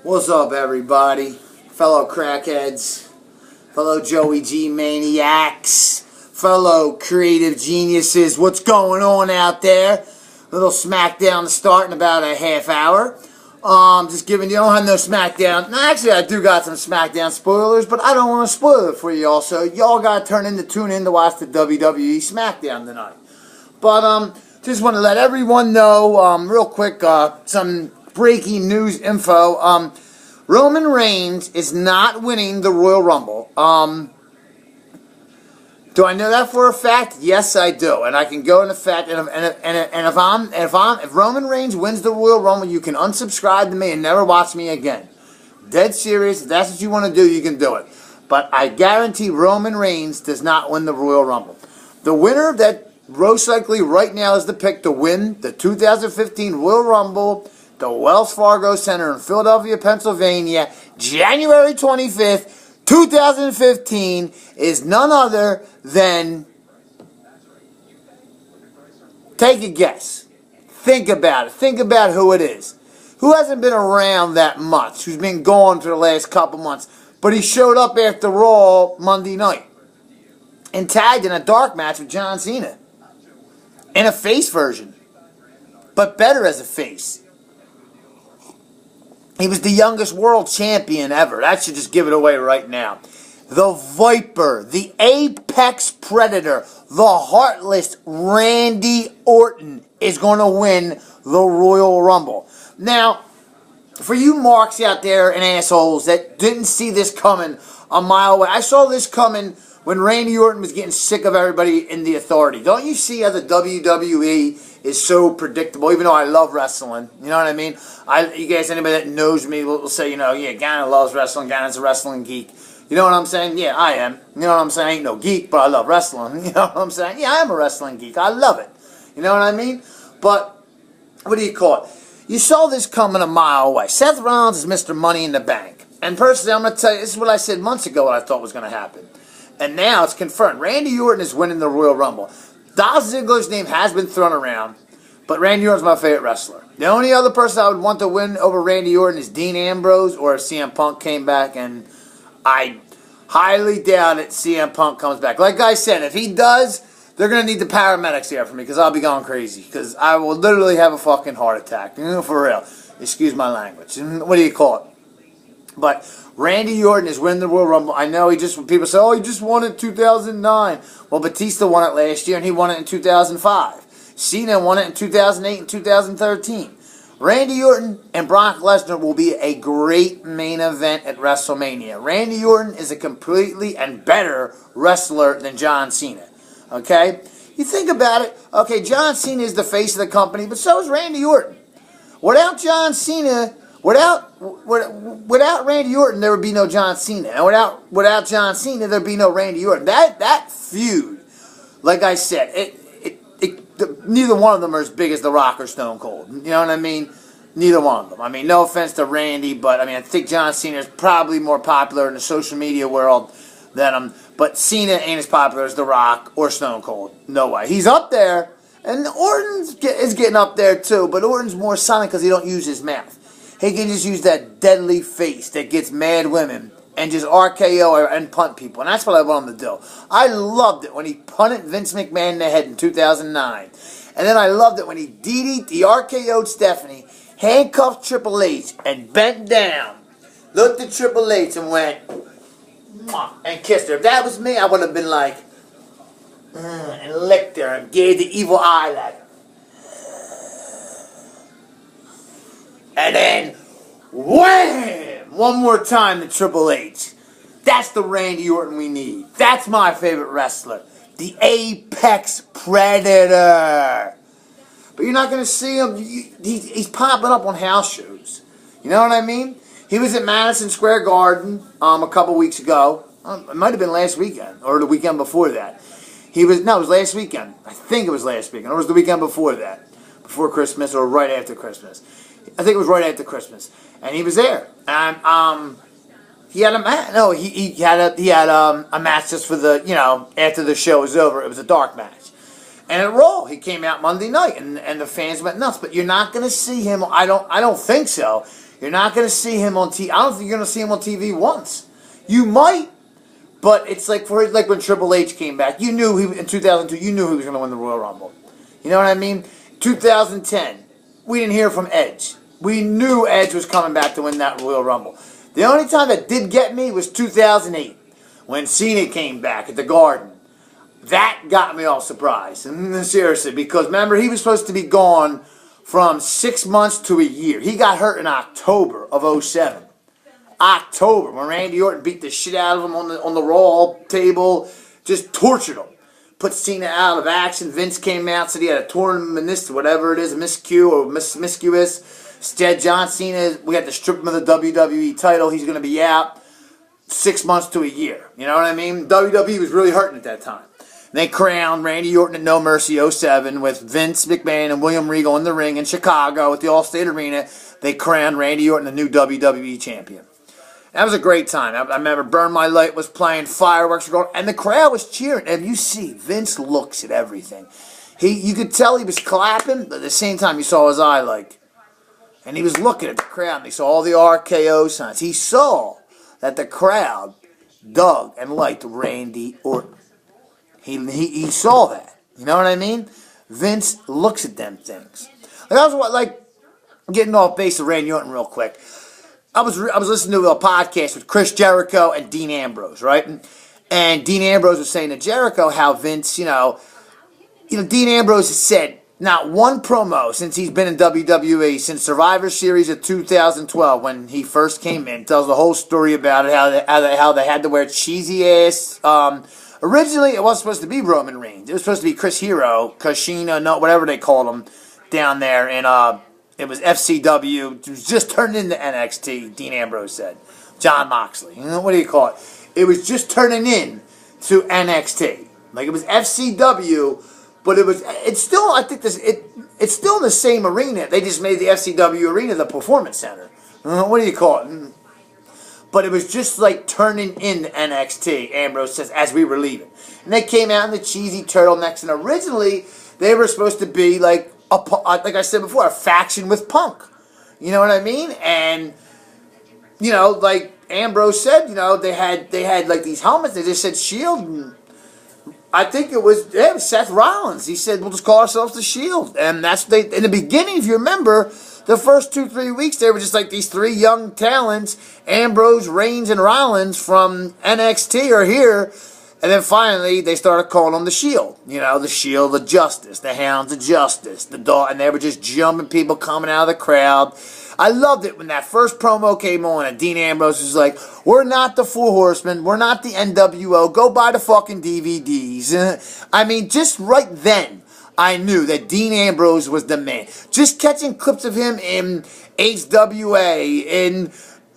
What's up, everybody? Fellow crackheads, fellow Joey G maniacs, fellow creative geniuses. What's going on out there? Little SmackDown to start in about a half hour. Just giving you, I don't have no SmackDown. No, actually, I do got some SmackDown spoilers, but I don't want to spoil it for y'all. So y'all got to tune in to watch the WWE SmackDown tonight. But just want to let everyone know, real quick, some breaking news info. Roman Reigns is not winning the Royal Rumble. Do I know that for a fact? Yes, I do, and I can go into fact. If Roman Reigns wins the Royal Rumble, you can unsubscribe to me and never watch me again. Dead serious. If that's what you want to do, you can do it. But I guarantee Roman Reigns does not win the Royal Rumble. The winner that most likely right now is the pick to win the 2015 Royal Rumble, the Wells Fargo Center in Philadelphia, Pennsylvania, January 25th, 2015, is none other than, take a guess. Think about it. Think about who it is. Who hasn't been around that much, who's been gone for the last couple months, but he showed up after Raw Monday night and tagged in a dark match with John Cena. In a face version, but better as a face. He was the youngest world champion ever. That should just give it away right now. The Viper, the Apex Predator, the Heartless Randy Orton is going to win the Royal Rumble. Now, for you marks out there and assholes that didn't see this coming a mile away, I saw this coming when Randy Orton was getting sick of everybody in the Authority. Don't you see how the WWE is so predictable, even though I love wrestling? You know what I mean? You guys, anybody that knows me will say, yeah, Gannon loves wrestling. Gannon's a wrestling geek. You know what I'm saying? Yeah, I am. You know what I'm saying? I ain't no geek, but I love wrestling. You know what I'm saying? Yeah, I am a wrestling geek. I love it. You know what I mean? But, what do you call it? You saw this coming a mile away. Seth Rollins is Mr. Money in the Bank. And personally, I'm going to tell you, this is what I said months ago what I thought was going to happen. And now it's confirmed. Randy Orton is winning the Royal Rumble. Dolph Ziggler's name has been thrown around, but Randy Orton's my favorite wrestler. The only other person I would want to win over Randy Orton is Dean Ambrose or if CM Punk came back, and I highly doubt it CM Punk comes back. Like I said, if he does, they're going to need the paramedics here for me because I'll be going crazy because I will literally have a fucking heart attack. For real. Excuse my language. What do you call it? But Randy Orton is winning the Royal Rumble. I know people say, oh, he just won it in 2009. Well, Batista won it last year, and he won it in 2005. Cena won it in 2008 and 2013. Randy Orton and Brock Lesnar will be a great main event at WrestleMania. Randy Orton is a completely and better wrestler than John Cena. Okay? You think about it. Okay, John Cena is the face of the company, but so is Randy Orton. Without John Cena... Without Randy Orton, there would be no John Cena. And without John Cena, there'd be no Randy Orton. That feud, like I said, neither one of them are as big as The Rock or Stone Cold. You know what I mean? Neither one of them. I mean, no offense to Randy, but I think John Cena is probably more popular in the social media world than him. But Cena ain't as popular as The Rock or Stone Cold. No way. He's up there, and Orton is getting up there too. But Orton's more silent because he don't use his mouth. He can just use that deadly face that gets mad women and just RKO and punt people. And that's what I want him to do. I loved it when he punted Vince McMahon in the head in 2009. And then I loved it when he DD'd the RKO'd Stephanie, handcuffed Triple H, and bent down, looked at Triple H and went, and kissed her. If that was me, I would have been like, and licked her and gave the evil eye like, and then, wham! One more time to Triple H. That's the Randy Orton we need. That's my favorite wrestler. The Apex Predator. But you're not going to see him. He's popping up on house shows. You know what I mean? He was at Madison Square Garden a couple weeks ago. It might have been last weekend or the weekend before that. It was last weekend. I think it was last weekend. Or it was the weekend before that. Before Christmas or right after Christmas. I think it was right after Christmas, and he was there. And he had a match. No, he had a match just for the after the show was over. It was a dark match, and at Raw he came out Monday night, and the fans went nuts. But you're not going to see him. I don't think so. You're not going to see him on TV. I don't think you're going to see him on TV once. You might, but it's like when Triple H came back. You knew in 2002. You knew he was going to win the Royal Rumble. You know what I mean? 2010, we didn't hear from Edge. We knew Edge was coming back to win that Royal Rumble. The only time that did get me was 2008 when Cena came back at the Garden. That got me all surprised. Seriously, because remember, he was supposed to be gone from 6 months to a year. He got hurt in October of 2007. October, when Randy Orton beat the shit out of him on the Raw table, just tortured him. Put Cena out of action. Vince came out, said he had a torn meniscus, whatever it is, a miscue or miscuous. Instead, John Cena, we had to strip him of the WWE title. He's going to be out 6 months to a year. You know what I mean? WWE was really hurting at that time. They crowned Randy Orton at No Mercy 07 with Vince McMahon and William Regal in the ring in Chicago at the Allstate Arena. They crowned Randy Orton the new WWE champion. That was a great time. I remember Burn My Light was playing, fireworks were going, and the crowd was cheering. And you see, Vince looks at everything. You could tell he was clapping, but at the same time you saw his eye and he was looking at the crowd, and he saw all the RKO signs. He saw that the crowd dug and liked Randy Orton. He saw that. You know what I mean? Vince looks at them things. That was what, getting off base of Randy Orton real quick. I was listening to a podcast with Chris Jericho and Dean Ambrose, right? And Dean Ambrose was saying to Jericho how Vince, Dean Ambrose has said not one promo since he's been in WWE, since Survivor Series of 2012 when he first came in, tells the whole story about it, how they had to wear cheesy ass. Originally, it wasn't supposed to be Roman Reigns. It was supposed to be Chris Hero, Kushina, no, whatever they called him down there. And it was FCW. It was just turned into NXT, Dean Ambrose said. John Moxley. What do you call it? It was just turning in to NXT. It was FCW, but it's still, I think it's still in the same arena. They just made the FCW arena the Performance Center. What do you call it? But it was just turning into NXT, Ambrose says, as we were leaving. And they came out in the cheesy turtlenecks, and originally they were supposed to be like I said before, a faction with Punk. You know what I mean? And, like Ambrose said, they had these helmets, they just said Shield, and I think it was Seth Rollins. He said, we'll just call ourselves the Shield. And in the beginning, if you remember, the first 2-3 weeks, they were just these three young talents, Ambrose, Reigns, and Rollins from NXT are here. And then finally, they started calling them the Shield. The Shield of Justice, the Hounds of Justice, the dog, and they were just jumping people coming out of the crowd. I loved it when that first promo came on and Dean Ambrose was like, we're not the Four Horsemen, we're not the NWO, go buy the fucking DVDs. I mean, just right then, I knew that Dean Ambrose was the man. Just catching clips of him in HWA, in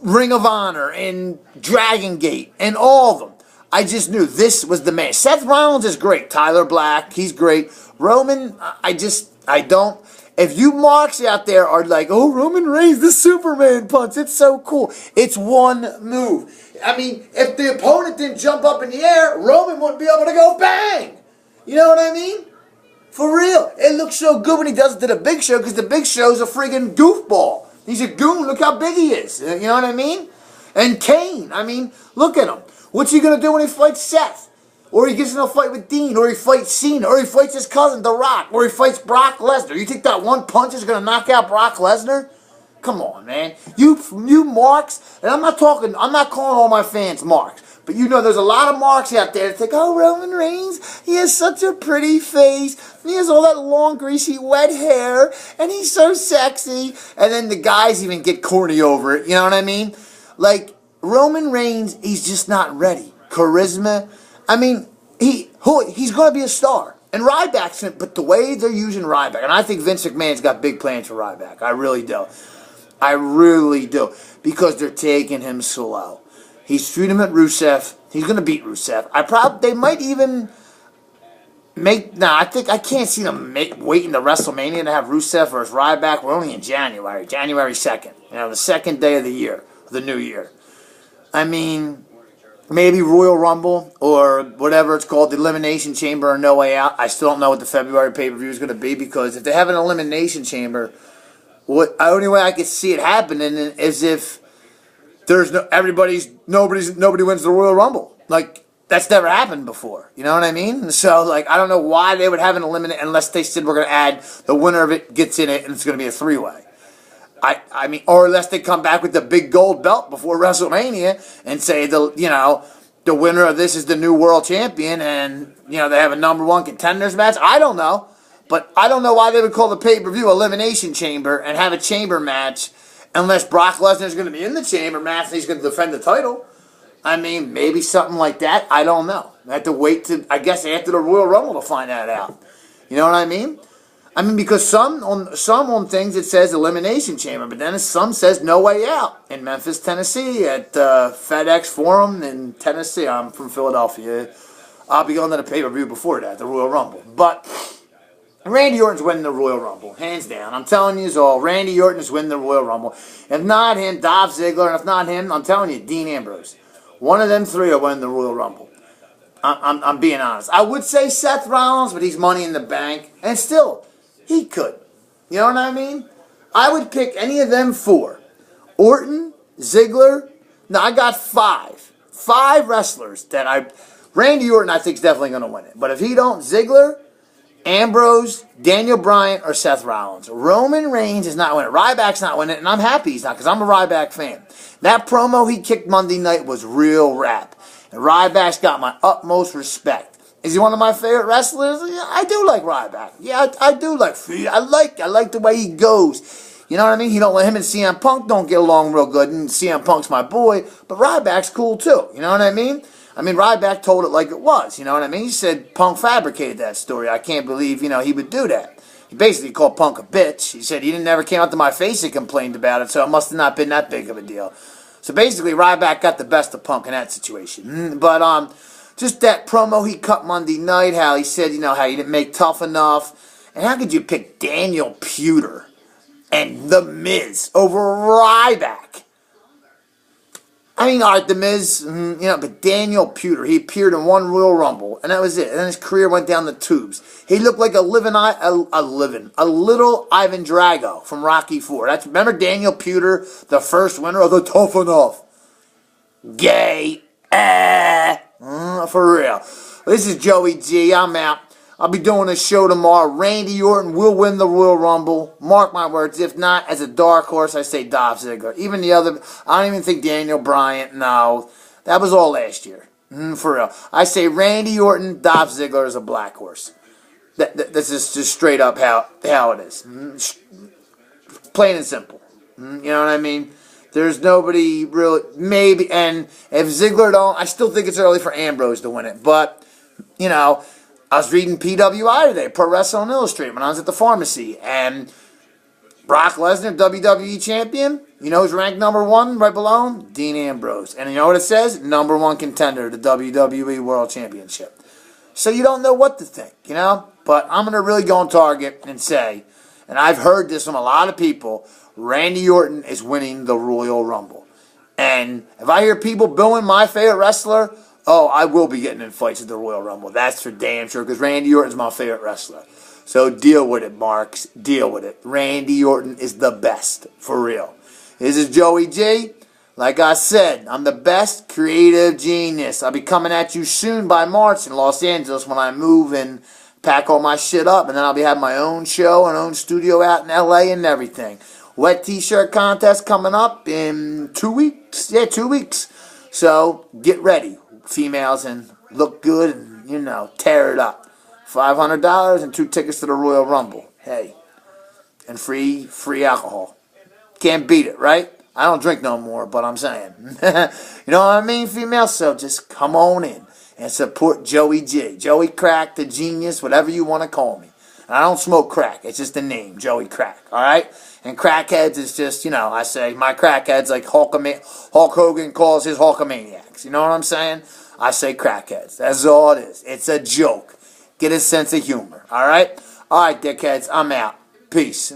Ring of Honor, in Dragon Gate, and all of them. I just knew this was the man. Seth Rollins is great. Tyler Black, he's great. Roman, I don't. If you marks out there are like, oh, Roman Reigns, the Superman punch, it's so cool. It's one move. I mean, if the opponent didn't jump up in the air, Roman wouldn't be able to go bang. You know what I mean? For real. It looks so good when he does it to the Big Show because the Big Show's a friggin' goofball. He's a goon. Look how big he is. You know what I mean? And Kane, I mean, look at him. What's he going to do when he fights Seth? Or he gets in a fight with Dean, or he fights Cena, or he fights his cousin, The Rock, or he fights Brock Lesnar. You think that one punch is going to knock out Brock Lesnar? Come on, man. You marks, and I'm not calling all my fans marks, but there's a lot of marks out there that think, oh, Roman Reigns, he has such a pretty face, he has all that long, greasy, wet hair, and he's so sexy. And then the guys even get corny over it, you know what I mean? Roman Reigns, he's just not ready. Charisma, I mean, he's going to be a star. And Ryback's, but the way they're using Ryback, and I think Vince McMahon's got big plans for Ryback. I really do. I really do. Because they're taking him slow. He's treating him at Rusev. He's going to beat Rusev. They might even I can't see them waiting to WrestleMania to have Rusev versus Ryback. We're only in January 2nd. The second day of the year, the new year. I mean, maybe Royal Rumble or whatever it's called, the Elimination Chamber or No Way Out. I still don't know what the February pay-per-view is going to be because if they have an Elimination Chamber, What the only way I could see it happening is if there's nobody wins the Royal Rumble. Like, that's never happened before. You know what I mean? So, like, I don't know why they would have an eliminate unless they said we're going to add the winner of it gets in it and it's going to be a three-way. I mean, or unless they come back with the big gold belt before WrestleMania and say the winner of this is the new world champion, and they have a number one contenders match. I don't know, but I don't know why they would call the pay-per-view Elimination Chamber and have a chamber match unless Brock Lesnar is going to be in the chamber match and he's going to defend the title. I mean, maybe something like that. I don't know. I have to wait I guess after the Royal Rumble to find that out. You know what I mean? I mean, because some on things it says Elimination Chamber, but then some says No Way Out in Memphis, Tennessee at FedEx Forum in Tennessee. I'm from Philadelphia. I'll be going to the pay-per-view before that, the Royal Rumble. But Randy Orton's winning the Royal Rumble, hands down. I'm telling you all, Randy Orton is winning the Royal Rumble. If not him, Dolph Ziggler, and if not him, I'm telling you, Dean Ambrose. One of them three are winning the Royal Rumble. I'm being honest. I would say Seth Rollins, but he's Money in the Bank, and still, he could. You know what I mean? I would pick any of them four. Orton, Ziggler. Now, I got five. Five wrestlers that Randy Orton, I think, is definitely going to win it. But if he don't, Ziggler, Ambrose, Daniel Bryan, or Seth Rollins. Roman Reigns is not winning. Ryback's not winning, and I'm happy he's not, because I'm a Ryback fan. That promo he kicked Monday night was real rap. And Ryback's got my utmost respect. Is he one of my favorite wrestlers? Yeah, I do like Ryback. Yeah, I do like. I like the way he goes. You know what I mean? He don't let him and CM Punk don't get along real good, and CM Punk's my boy, but Ryback's cool too. You know what I mean? I mean, Ryback told it like it was. You know what I mean? He said Punk fabricated that story. I can't believe he would do that. He basically called Punk a bitch. He said he never came out to my face and complained about it, so it must have not been that big of a deal. So basically, Ryback got the best of Punk in that situation. But just that promo he cut Monday night, how he said, how he didn't make Tough Enough. And how could you pick Daniel Puder and The Miz over Ryback? I mean, all right, The Miz, but Daniel Puder, he appeared in one Royal Rumble, and that was it. And then his career went down the tubes. He looked like a little Ivan Drago from Rocky IV. Remember Daniel Puder, the first winner of the Tough Enough? Gay. For real. This is Joey G. I'm out. I'll be doing a show tomorrow. Randy Orton will win the Royal Rumble. Mark my words. If not, as a dark horse, I say Dolph Ziggler. Even the other, I don't even think Daniel Bryan. No, that was all last year. For real. I say Randy Orton, Dolph Ziggler is a black horse. This is just straight up how it is. Plain and simple. You know what I mean? There's nobody really, maybe, and if Ziggler don't, I still think it's early for Ambrose to win it. But, I was reading PWI today, Pro Wrestling Illustrated, when I was at the pharmacy, and Brock Lesnar, WWE Champion, who's ranked number one right below him? Dean Ambrose. And you know what it says? Number one contender to WWE World Championship. So you don't know what to think, But I'm going to really go on target and say, and I've heard this from a lot of people, Randy Orton is winning the Royal Rumble. And if I hear people booing my favorite wrestler, I will be getting in fights at the Royal Rumble. That's for damn sure, because Randy Orton's my favorite wrestler. So deal with it, Marks. Deal with it. Randy Orton is the best, for real. This is Joey G. Like I said, I'm the best creative genius. I'll be coming at you soon by March in Los Angeles when I move and pack all my shit up. And then I'll be having my own show and own studio out in L.A. and everything. Wet t-shirt contest coming up in 2 weeks. Yeah, 2 weeks. So get ready, females, and look good and, tear it up. $500 and 2 tickets to the Royal Rumble. Hey. And free alcohol. Can't beat it, right? I don't drink no more, but I'm saying. You know what I mean, females? So just come on in and support Joey G. Joey Crack, the genius, whatever you want to call me. And I don't smoke crack. It's just a name, Joey Crack, all right? And crackheads is just, I say my crackheads like Hulk Hogan calls his Hulkamaniacs. You know what I'm saying? I say crackheads. That's all it is. It's a joke. Get a sense of humor, all right? All right, dickheads, I'm out. Peace.